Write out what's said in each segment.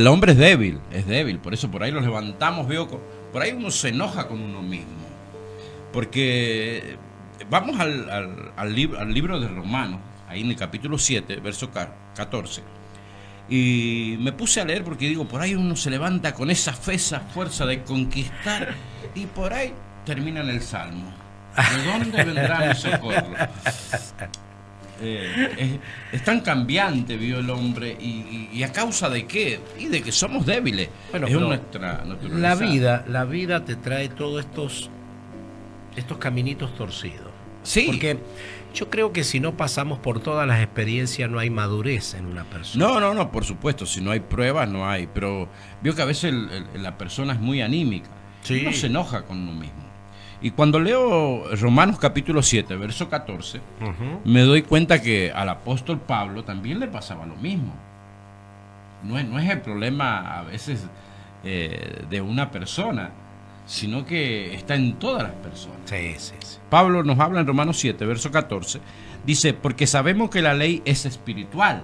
El hombre es débil, por eso por ahí los levantamos, veo, por ahí uno se enoja con uno mismo, porque vamos al libro de Romanos, ahí en el capítulo 7, verso 14, y me puse a leer porque digo, por ahí uno se levanta con esa fe, esa fuerza de conquistar, y por ahí termina en el Salmo. ¿De dónde vendrá mi socorro? Es tan cambiante, vio el hombre, y a causa de qué, y de que somos débiles. Bueno, es pero nuestra la vida te trae todos estos caminitos torcidos. Sí. Porque yo creo que si no pasamos por todas las experiencias no hay madurez en una persona. No, por supuesto, si no hay pruebas no hay, pero vio que a veces la persona es muy anímica, Sí. uno se enoja con uno mismo. Y cuando leo Romanos capítulo 7, verso 14, me doy cuenta que al apóstol Pablo también le pasaba lo mismo. No es el problema a veces de una persona, sino que está en todas las personas. Sí. Pablo nos habla en Romanos 7, verso 14, dice, porque sabemos que la ley es espiritual,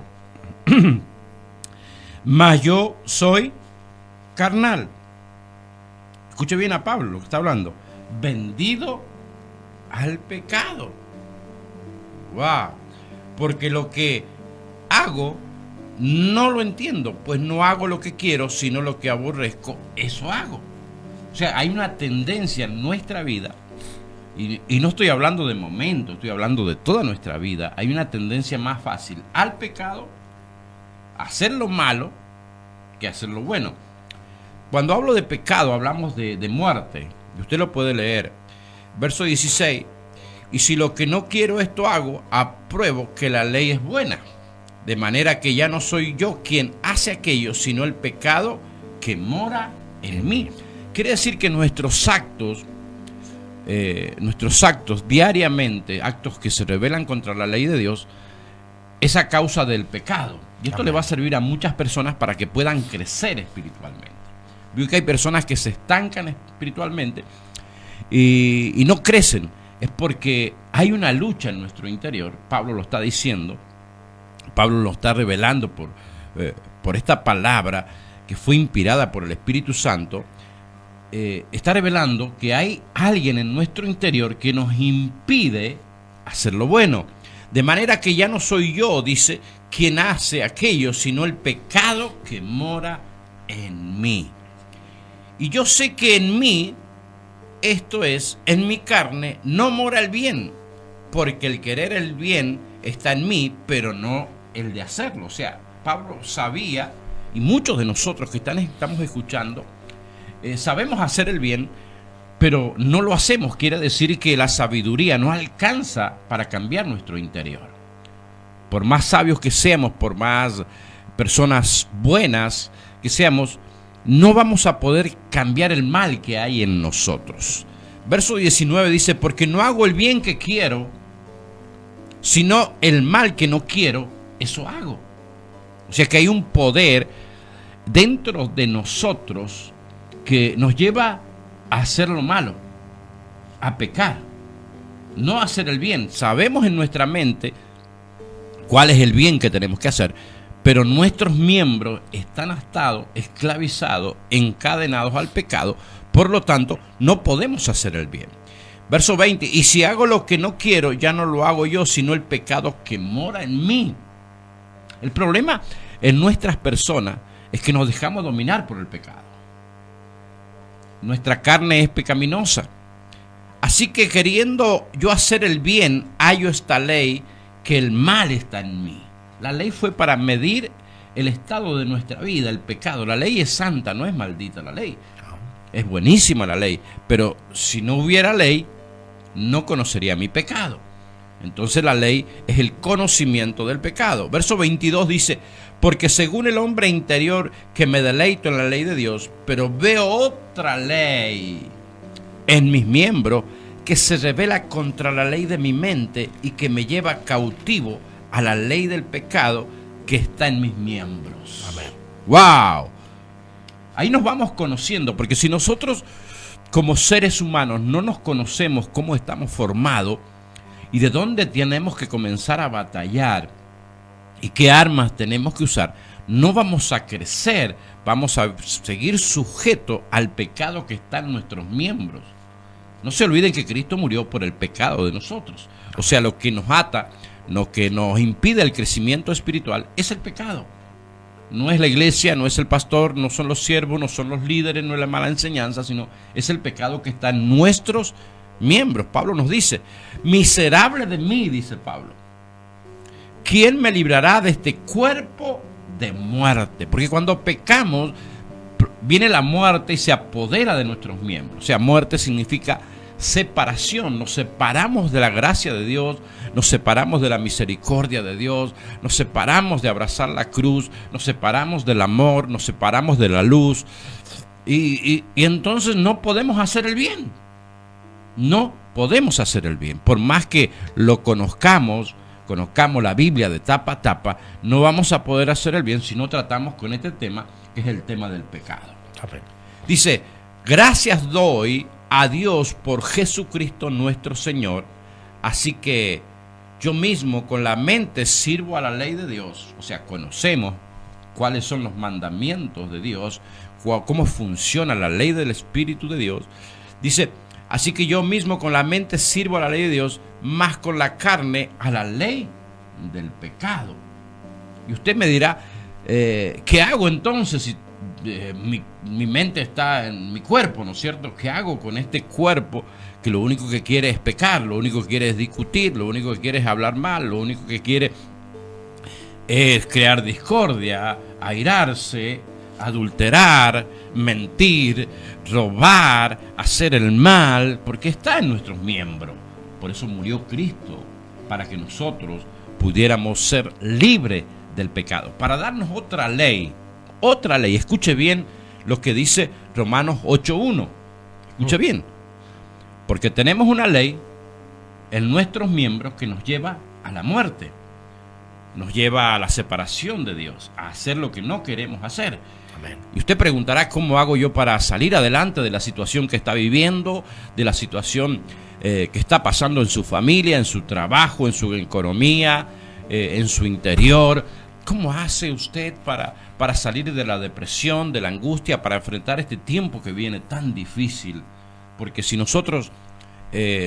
mas yo soy carnal. Escuche bien a Pablo lo que está hablando. Vendido al pecado. Wow. Porque lo que hago no lo entiendo, pues no hago lo que quiero, sino lo que aborrezco, eso hago. O sea, hay una tendencia en nuestra vida, y no estoy hablando de momento, estoy hablando de toda nuestra vida. Hay una tendencia más fácil al pecado, a hacer lo malo, que hacer lo bueno. Cuando hablo de pecado, hablamos de muerte. Y usted lo puede leer. Verso 16. Y si lo que no quiero esto hago, apruebo que la ley es buena. De manera que ya no soy yo quien hace aquello, sino el pecado que mora en mí. Quiere decir que nuestros actos diariamente, actos que se rebelan contra la ley de Dios, es a causa del pecado. Y esto le va a servir a muchas personas para que puedan crecer espiritualmente. Veo que hay personas que se estancan espiritualmente y no crecen. Es porque hay una lucha en nuestro interior. Pablo lo está diciendo. Pablo lo está revelando por esta palabra que fue inspirada por el Espíritu Santo. Está revelando que hay alguien en nuestro interior que nos impide hacer lo bueno. De manera que ya no soy yo, dice, quien hace aquello, sino el pecado que mora en mí. Y yo sé que en mí, esto es, en mi carne, no mora el bien, porque el querer el bien está en mí, pero no el de hacerlo. O sea, Pablo sabía, y muchos de nosotros que estamos escuchando, sabemos hacer el bien, pero no lo hacemos. Quiere decir que la sabiduría no alcanza para cambiar nuestro interior. Por más sabios que seamos, por más personas buenas que seamos, no vamos a poder cambiar el mal que hay en nosotros. Verso 19 dice, porque no hago el bien que quiero, sino el mal que no quiero, eso hago. O sea que hay un poder dentro de nosotros que nos lleva a hacer lo malo, a pecar, no a hacer el bien. Sabemos en nuestra mente cuál es el bien que tenemos que hacer, pero nuestros miembros están atados, esclavizados, encadenados al pecado. Por lo tanto, no podemos hacer el bien. Verso 20, y si hago lo que no quiero, ya no lo hago yo, sino el pecado que mora en mí. El problema en nuestras personas es que nos dejamos dominar por el pecado. Nuestra carne es pecaminosa. Así que queriendo yo hacer el bien, hallo esta ley, que el mal está en mí. La ley fue para medir el estado de nuestra vida, el pecado. La ley es santa, no es maldita la ley. Es buenísima la ley, pero si no hubiera ley, no conocería mi pecado. Entonces la ley es el conocimiento del pecado. Verso 22 dice, porque según el hombre interior que me deleito en la ley de Dios, pero veo otra ley en mis miembros que se revela contra la ley de mi mente y que me lleva cautivo a la ley del pecado que está en mis miembros. Amén. ¡Wow! Ahí nos vamos conociendo, porque si nosotros como seres humanos no nos conocemos cómo estamos formados y de dónde tenemos que comenzar a batallar y qué armas tenemos que usar, no vamos a crecer, vamos a seguir sujetos al pecado que está en nuestros miembros. No se olviden que Cristo murió por el pecado de nosotros. O sea, lo que nos ata, lo que nos impide el crecimiento espiritual es el pecado. No es la iglesia, no es el pastor, no son los siervos, no son los líderes, no es la mala enseñanza, sino es el pecado que está en nuestros miembros. Pablo nos dice, miserable de mí, dice Pablo, ¿quién me librará de este cuerpo de muerte? Porque cuando pecamos, viene la muerte y se apodera de nuestros miembros. O sea, muerte significa separación. Nos separamos de la gracia de Dios, nos separamos de la misericordia de Dios, nos separamos de abrazar la cruz, nos separamos del amor, nos separamos de la luz. Y entonces no podemos hacer el bien. No podemos hacer el bien. Por más que lo conozcamos la Biblia de tapa a tapa, no vamos a poder hacer el bien si no tratamos con este tema, que es el tema del pecado. Dice, gracias doy a Dios por Jesucristo nuestro Señor, así que yo mismo con la mente sirvo a la ley de Dios. O sea, conocemos cuáles son los mandamientos de Dios, cómo funciona la ley del Espíritu de Dios. Dice, así que yo mismo con la mente sirvo a la ley de Dios, más con la carne a la ley del pecado. Y usted me dirá, ¿qué hago entonces si mi mente está en mi cuerpo, ¿no es cierto? ¿Qué hago con este cuerpo que lo único que quiere es pecar, lo único que quiere es discutir, lo único que quiere es hablar mal, lo único que quiere es crear discordia, airarse, adulterar, mentir, robar, hacer el mal? Porque está en nuestros miembros. Por eso murió Cristo, para que nosotros pudiéramos ser libres del pecado, para darnos otra ley. Otra ley. Escuche bien lo que dice Romanos 8:1. Escuche bien. Porque tenemos una ley en nuestros miembros que nos lleva a la muerte. Nos lleva a la separación de Dios, a hacer lo que no queremos hacer. Amén. Y usted preguntará, ¿cómo hago yo para salir adelante de la situación que está viviendo, de la situación que está pasando en su familia, en su trabajo, en su economía, en su interior? ¿Cómo hace usted para salir de la depresión, de la angustia, para enfrentar este tiempo que viene tan difícil? Porque si nosotros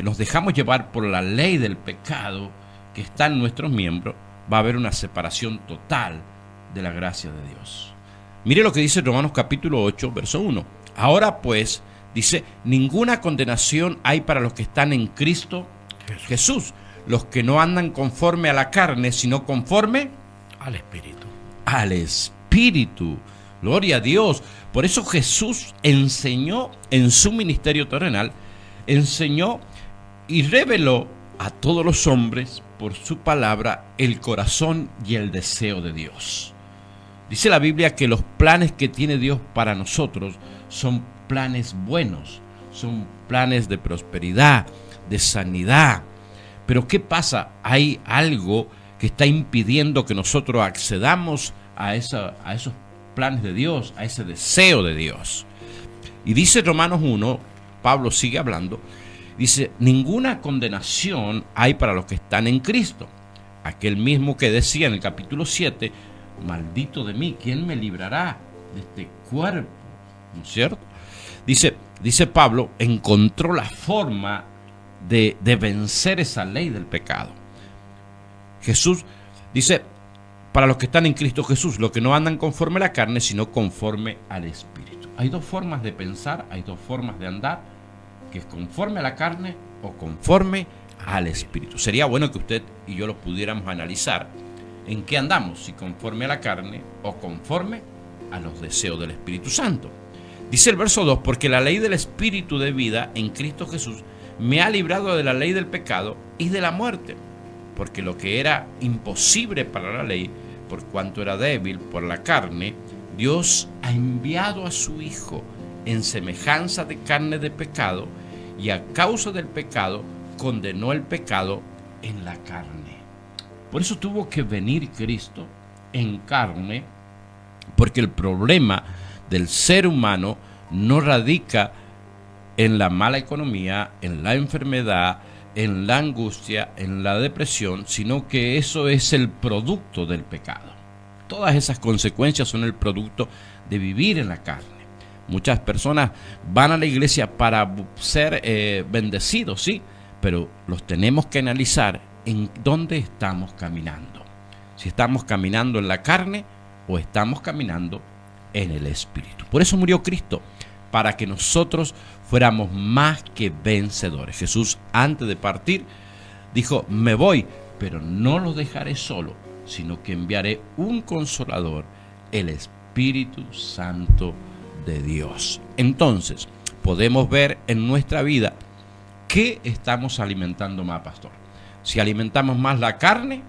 nos dejamos llevar por la ley del pecado que está en nuestros miembros, va a haber una separación total de la gracia de Dios. Mire lo que dice Romanos capítulo 8, verso 1. Ahora pues, dice, ninguna condenación hay para los que están en Cristo Jesús, los que no andan conforme a la carne, sino conforme al Espíritu. Al Espíritu. Gloria a Dios. Por eso Jesús enseñó en su ministerio terrenal, enseñó y reveló a todos los hombres por su palabra el corazón y el deseo de Dios. Dice la Biblia que los planes que tiene Dios para nosotros son planes buenos, son planes de prosperidad, de sanidad. Pero ¿qué pasa? Hay algo que está impidiendo que nosotros accedamos a esos planes de Dios, a ese deseo de Dios. Y dice Romanos 1, Pablo sigue hablando, dice, ninguna condenación hay para los que están en Cristo. Aquel mismo que decía en el capítulo 7, maldito de mí, ¿quién me librará de este cuerpo? ¿No es cierto? Dice Pablo, encontró la forma de vencer esa ley del pecado. Jesús dice, para los que están en Cristo Jesús, los que no andan conforme a la carne, sino conforme al Espíritu. Hay dos formas de pensar, hay dos formas de andar, que es conforme a la carne o conforme al Espíritu. Sería bueno que usted y yo lo pudiéramos analizar en qué andamos, si conforme a la carne o conforme a los deseos del Espíritu Santo. Dice el verso 2, porque la ley del Espíritu de vida en Cristo Jesús me ha librado de la ley del pecado y de la muerte. Porque lo que era imposible para la ley, por cuanto era débil por la carne, Dios ha enviado a su Hijo en semejanza de carne de pecado, y a causa del pecado condenó el pecado en la carne. Por eso tuvo que venir Cristo en carne, porque el problema del ser humano no radica en la mala economía, en la enfermedad, en la angustia, en la depresión, sino que eso es el producto del pecado. todas esas consecuencias son el producto de vivir en la carne. Muchas personas van a la iglesia para ser bendecidos, sí, pero los tenemos que analizar en dónde estamos caminando. Si estamos caminando en la carne o estamos caminando en el Espíritu. Por eso murió Cristo, para que nosotros fuéramos más que vencedores. Jesús, antes de partir, dijo: me voy, pero no los dejaré solo, sino que enviaré un consolador, el Espíritu Santo de Dios. Entonces, podemos ver en nuestra vida qué estamos alimentando más, pastor. Si alimentamos más la carne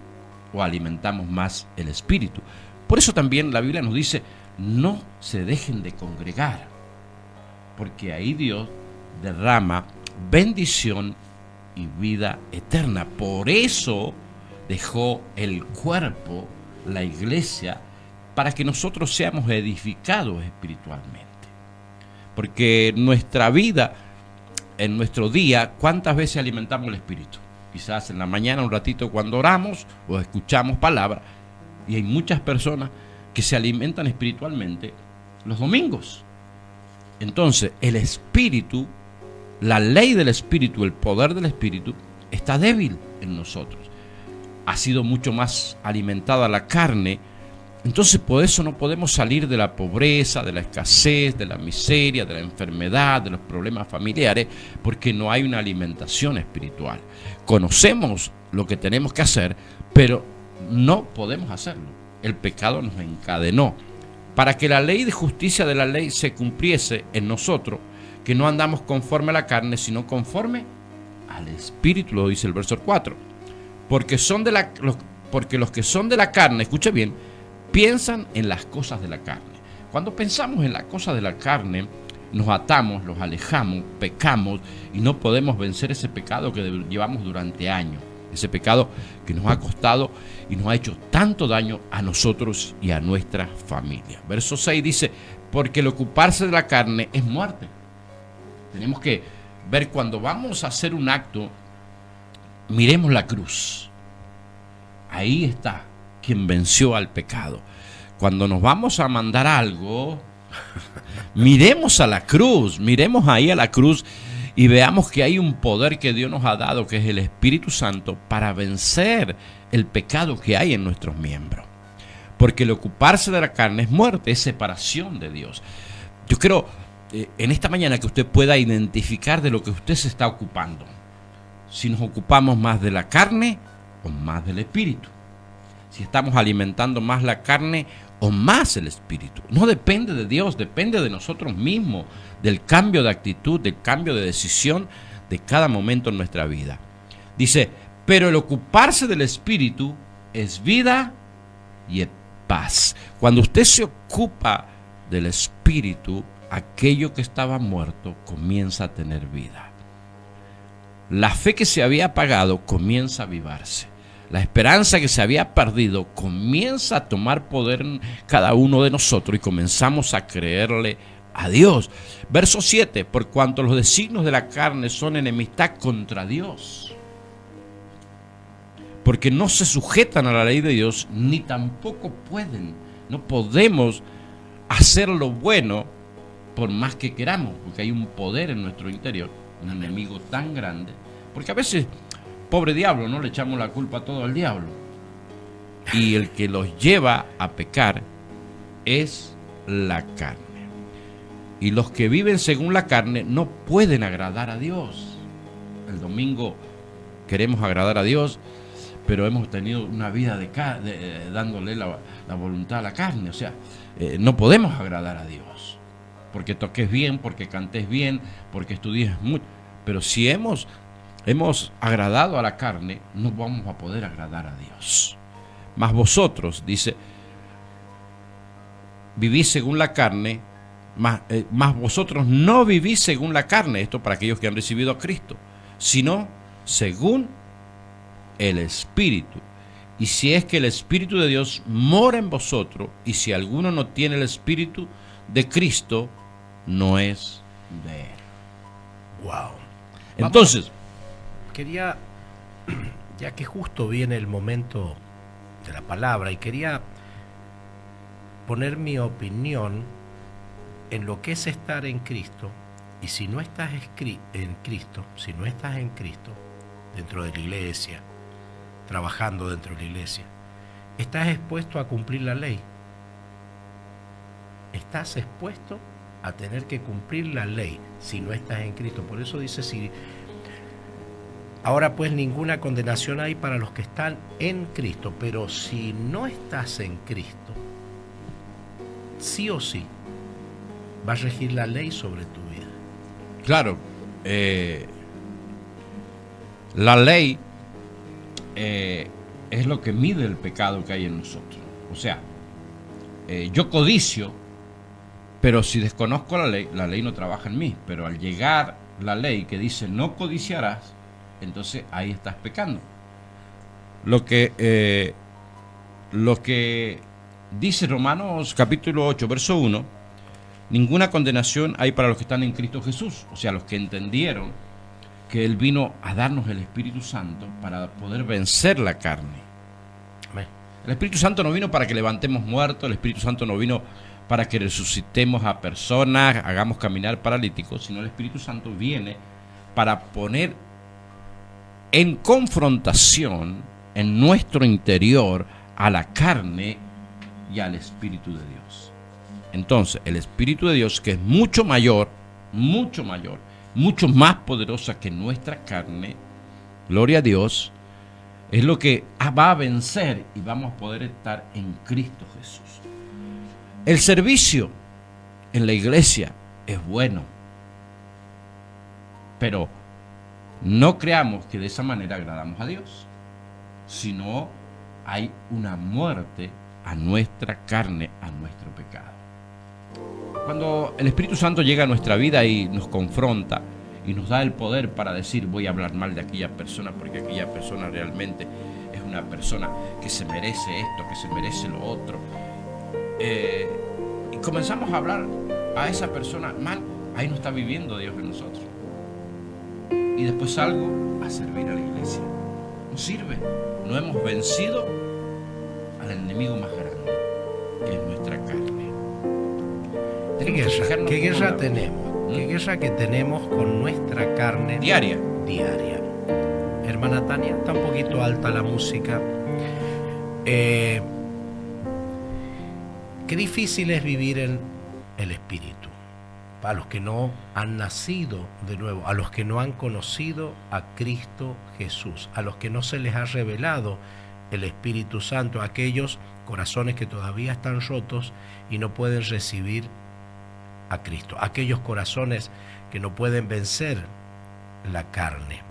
o alimentamos más el Espíritu. Por eso también la Biblia nos dice: no se dejen de congregar, porque ahí Dios derrama bendición y vida eterna. Por eso dejó el cuerpo, la iglesia, para que nosotros seamos edificados espiritualmente. Porque nuestra vida, en nuestro día, ¿cuántas veces alimentamos el Espíritu? Quizás en la mañana un ratito cuando oramos o escuchamos palabra. Y hay muchas personas que se alimentan espiritualmente los domingos. Entonces, el Espíritu, la ley del Espíritu, el poder del Espíritu, está débil en nosotros. Ha sido mucho más alimentada la carne. Entonces, por eso no podemos salir de la pobreza, de la escasez, de la miseria, de la enfermedad, de los problemas familiares, porque no hay una alimentación espiritual. Conocemos lo que tenemos que hacer, pero no podemos hacerlo. El pecado nos encadenó. Para que la ley de justicia de la ley se cumpliese en nosotros, que no andamos conforme a la carne, sino conforme al Espíritu, lo dice el verso 4. Porque los que son de la carne, escuche bien, piensan en las cosas de la carne. Cuando pensamos en las cosas de la carne, nos atamos, los alejamos, pecamos y no podemos vencer ese pecado que llevamos durante años. Ese pecado que nos ha costado y nos ha hecho tanto daño a nosotros y a nuestra familia. Verso 6 dice: porque el ocuparse de la carne es muerte. Tenemos que ver, cuando vamos a hacer un acto, miremos la cruz. Ahí está quien venció al pecado. Cuando nos vamos a mandar algo, miremos a la cruz, miremos ahí a la cruz y veamos que hay un poder que Dios nos ha dado, que es el Espíritu Santo, para vencer el pecado que hay en nuestros miembros. Porque el ocuparse de la carne es muerte, es separación de Dios. Yo creo en esta mañana que usted pueda identificar de lo que usted se está ocupando. Si nos ocupamos más de la carne o más del Espíritu. Si estamos alimentando más la carne o más el Espíritu. No depende de Dios, depende de nosotros mismos, del cambio de actitud, del cambio de decisión de cada momento en nuestra vida. Dice: pero el ocuparse del Espíritu es vida y paz. Cuando usted se ocupa del Espíritu, aquello que estaba muerto comienza a tener vida. La fe que se había apagado comienza a avivarse. La esperanza que se había perdido comienza a tomar poder en cada uno de nosotros y comenzamos a creerle a Dios. Verso 7: por cuanto los designios de la carne son enemistad contra Dios, porque no se sujetan a la ley de Dios, ni tampoco pueden. No podemos hacer lo bueno por más que queramos, porque hay un poder en nuestro interior, un enemigo tan grande, porque a veces, pobre diablo, no le echamos la culpa todo al diablo. Y el que los lleva a pecar es la carne. Y los que viven según la carne no pueden agradar a Dios. El domingo queremos agradar a Dios, pero hemos tenido una vida dándole la voluntad a la carne. O sea, no podemos agradar a Dios. Porque toques bien, porque cantes bien, porque estudies mucho. Pero si hemos agradado a la carne, no vamos a poder agradar a Dios. Mas vosotros, dice, vivís según la carne, mas vosotros no vivís según la carne, esto para aquellos que han recibido a Cristo, sino según el Espíritu. Y si es que el Espíritu de Dios mora en vosotros, y si alguno no tiene el Espíritu de Cristo, no es de él. Wow. Entonces, quería, ya que justo viene el momento de la palabra, y quería poner mi opinión en lo que es estar en Cristo. Y si no estás en Cristo, si no estás en Cristo, dentro de la iglesia, trabajando dentro de la iglesia, estás expuesto a cumplir la ley. Estás expuesto a tener que cumplir la ley si no estás en Cristo. Por eso dice, ahora pues ninguna condenación hay para los que están en Cristo, pero si no estás en Cristo, sí o sí va a regir la ley sobre tu vida. Claro, la ley es lo que mide el pecado que hay en nosotros. O sea, yo codicio, pero si desconozco la ley no trabaja en mí. Pero al llegar la ley que dice no codiciarás, entonces ahí estás pecando. Lo que dice Romanos capítulo 8, verso 1, ninguna condenación hay para los que están en Cristo Jesús. O sea, los que entendieron que Él vino a darnos el Espíritu Santo para poder vencer la carne. Amén. El Espíritu Santo no vino para que levantemos muertos, el Espíritu Santo no vino para que resucitemos a personas, hagamos caminar paralíticos, sino el Espíritu Santo viene para poner en confrontación en nuestro interior a la carne y al Espíritu de Dios. Entonces, el Espíritu de Dios, que es mucho mayor, mucho más poderosa que nuestra carne, gloria a Dios, es lo que va a vencer y vamos a poder estar en Cristo Jesús. El servicio en la iglesia es bueno, pero no creamos que de esa manera agradamos a Dios, sino hay una muerte a nuestra carne, a nuestro pecado. Cuando el Espíritu Santo llega a nuestra vida y nos confronta y nos da el poder para decir voy a hablar mal de aquella persona porque aquella persona realmente es una persona que se merece esto, que se merece lo otro, y comenzamos a hablar a esa persona mal, ahí no está viviendo Dios en nosotros. Y después salgo a servir a la iglesia. No sirve, no hemos vencido al enemigo más grande, que es nuestra carne. ¿Qué guerra tenemos? ¿Qué guerra que tenemos con nuestra carne diaria? Hermana Tania, está un poquito alta la música. Qué difícil es vivir en el Espíritu. Para los que no han nacido de nuevo, a los que no han conocido a Cristo Jesús, a los que no se les ha revelado el Espíritu Santo, a aquellos corazones que todavía están rotos y no pueden recibir a Cristo, aquellos corazones que no pueden vencer la carne.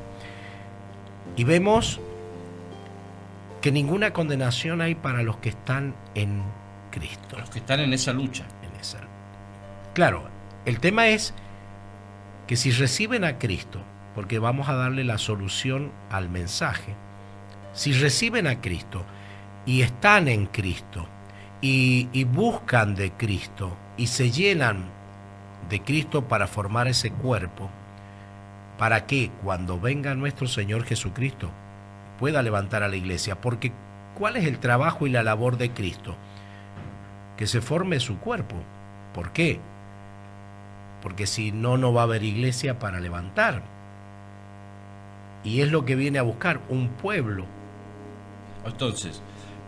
Y vemos que ninguna condenación hay para los que están en Cristo. Los que están en esa lucha. Claro, el tema es que si reciben a Cristo, porque vamos a darle la solución al mensaje, si reciben a Cristo y están en Cristo y buscan de Cristo y se llenan de Cristo para formar ese cuerpo, para que cuando venga nuestro Señor Jesucristo pueda levantar a la iglesia. Porque ¿cuál es el trabajo y la labor de Cristo? Que se forme su cuerpo. ¿Por qué? Porque si no, no va a haber iglesia para levantar. Y es lo que viene a buscar, un pueblo. Entonces,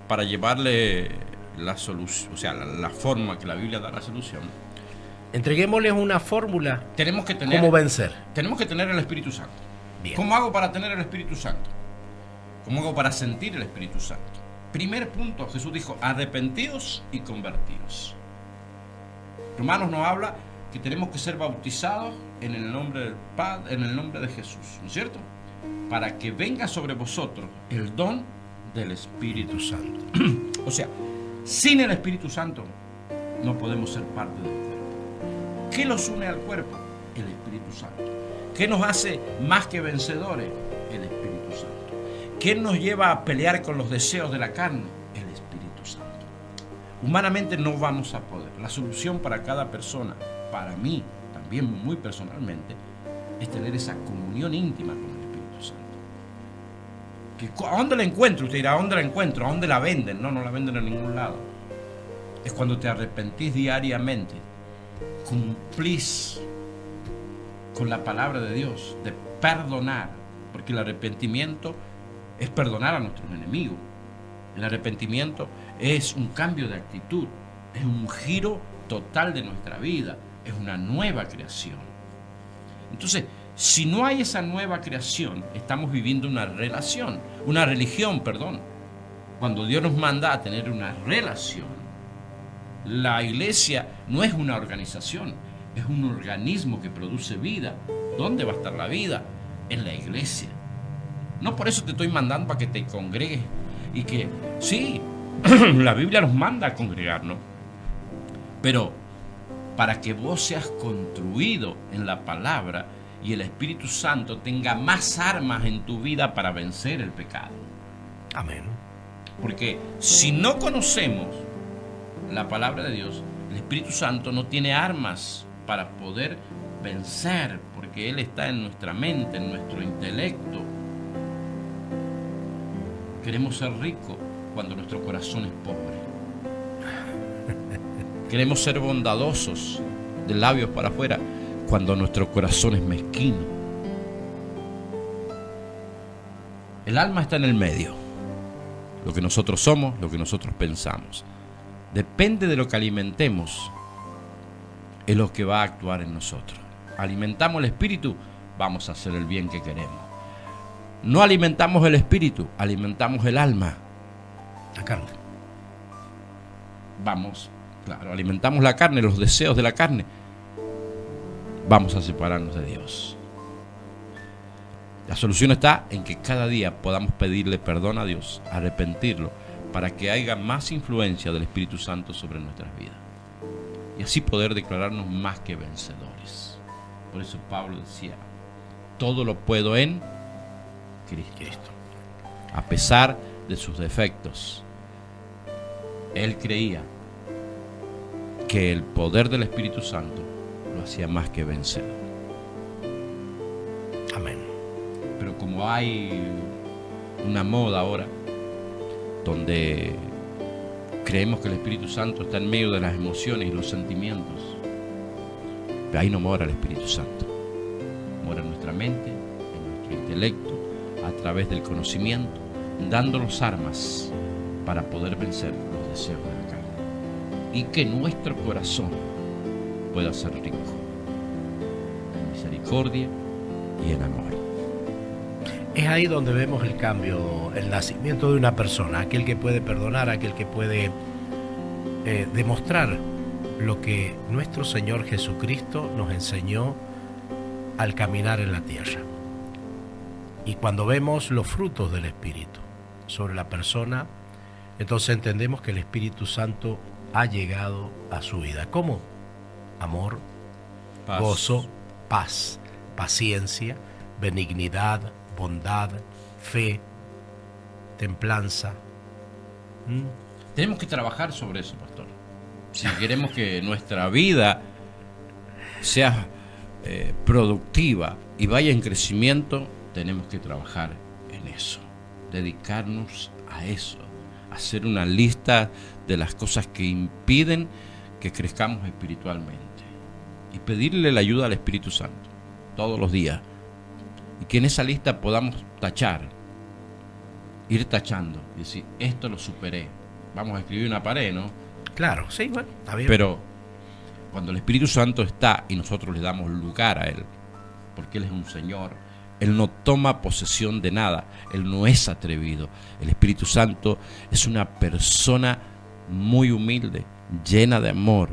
para llevarle la solución, o sea, la forma que la Biblia da la solución, entreguémosles una fórmula. Tenemos que tener, ¿cómo vencer? Tenemos que tener el Espíritu Santo. Bien. ¿Cómo hago para tener el Espíritu Santo? ¿Cómo hago para sentir el Espíritu Santo? Primer punto, Jesús dijo, arrepentidos y convertidos. Romanos nos habla que tenemos que ser bautizados en el nombre del Padre, en el nombre de Jesús, ¿no es cierto? Para que venga sobre vosotros el don del Espíritu Santo. O sea, sin el Espíritu Santo no podemos ser parte del cuerpo. ¿Qué nos une al cuerpo? El Espíritu Santo. ¿Qué nos hace más que vencedores? El Espíritu Santo. ¿Qué nos lleva a pelear con los deseos de la carne? El Espíritu Santo. Humanamente no vamos a poder. La solución para cada persona, para mí también muy personalmente, es tener esa comunión íntima con el Espíritu Santo. ¿A dónde la encuentro? Usted dirá, ¿a dónde la encuentro? ¿A dónde la venden? No, no la venden en ningún lado. es cuando te arrepentís diariamente, cumplís con la palabra de Dios, de perdonar, porque el arrepentimiento es perdonar a nuestros enemigos. El arrepentimiento es un cambio de actitud, es un giro total de nuestra vida, es una nueva creación. Entonces, si no hay esa nueva creación, estamos viviendo una religión, perdón. Cuando Dios nos manda a tener una relación, la iglesia no es una organización, es un organismo que produce vida. ¿Dónde va a estar la vida? En la iglesia. No por eso te estoy mandando para que te congregues y que, sí, la Biblia nos manda a congregarnos, pero para que vos seas construido en la palabra y el Espíritu Santo tenga más armas en tu vida para vencer el pecado. Amén. Porque si no conocemos la palabra de Dios, el Espíritu Santo no tiene armas para poder vencer, porque Él está en nuestra mente, en nuestro intelecto. Queremos ser ricos cuando nuestro corazón es pobre. Queremos ser bondadosos de labios para afuera cuando nuestro corazón es mezquino. El alma está en el medio. Lo que nosotros somos, lo que nosotros pensamos. Depende de lo que alimentemos, es lo que va a actuar en nosotros. Alimentamos el espíritu, vamos a hacer el bien que queremos. No alimentamos el espíritu, alimentamos el alma. La carne. Vamos, claro, alimentamos la carne, los deseos de la carne. Vamos a separarnos de Dios. La solución está en que cada día podamos pedirle perdón a Dios, arrepentirlo, para que haya más influencia del Espíritu Santo sobre nuestras vidas. Y así poder declararnos más que vencedores. Por eso Pablo decía, todo lo puedo en Cristo. A pesar de sus defectos, él creía que el poder del Espíritu Santo lo hacía más que vencedor. Amén. Pero como hay una moda ahora donde creemos que el Espíritu Santo está en medio de las emociones y los sentimientos, pero ahí no mora el Espíritu Santo. Mora en nuestra mente, en nuestro intelecto, a través del conocimiento, dándonos armas para poder vencer los deseos de la carne y que nuestro corazón pueda ser rico en misericordia y en amor. Es ahí donde vemos el cambio, el nacimiento de una persona, aquel que puede perdonar, aquel que puede demostrar lo que nuestro Señor Jesucristo nos enseñó al caminar en la tierra. Y cuando vemos los frutos del Espíritu sobre la persona, entonces entendemos que el Espíritu Santo ha llegado a su vida. ¿Cómo? Amor, Paz. Gozo, paz, paciencia, benignidad, bondad, fe, templanza. Tenemos que trabajar sobre eso, pastor. Si queremos que nuestra vida sea productiva y vaya en crecimiento, tenemos que trabajar en eso, dedicarnos a eso, hacer una lista de las cosas que impiden que crezcamos espiritualmente y pedirle la ayuda al Espíritu Santo todos los días, y que en esa lista podamos tachar, ir tachando y decir, esto lo superé. Vamos a escribir una pared, ¿no? Claro, sí, bueno, está bien. Pero cuando el Espíritu Santo está y nosotros le damos lugar a Él, porque Él es un Señor, Él no toma posesión de nada, Él no es atrevido. El Espíritu Santo es una persona muy humilde, llena de amor,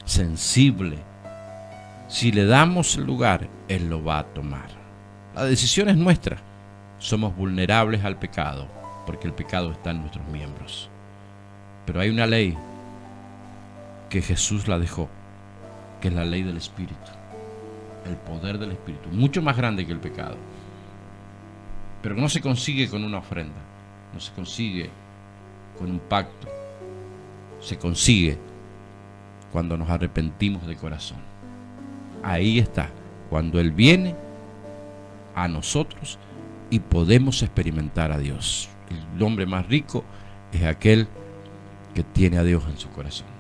sensible. Si le damos el lugar, Él lo va a tomar. La decisión es nuestra. Somos vulnerables al pecado, porque el pecado está en nuestros miembros. Pero hay una ley que Jesús la dejó, que es la ley del Espíritu, el poder del Espíritu, mucho más grande que el pecado. Pero no se consigue con una ofrenda, no se consigue con un pacto, se consigue cuando nos arrepentimos de corazón. Ahí está, cuando Él viene a nosotros y podemos experimentar a Dios. El hombre más rico es aquel que tiene a Dios en su corazón.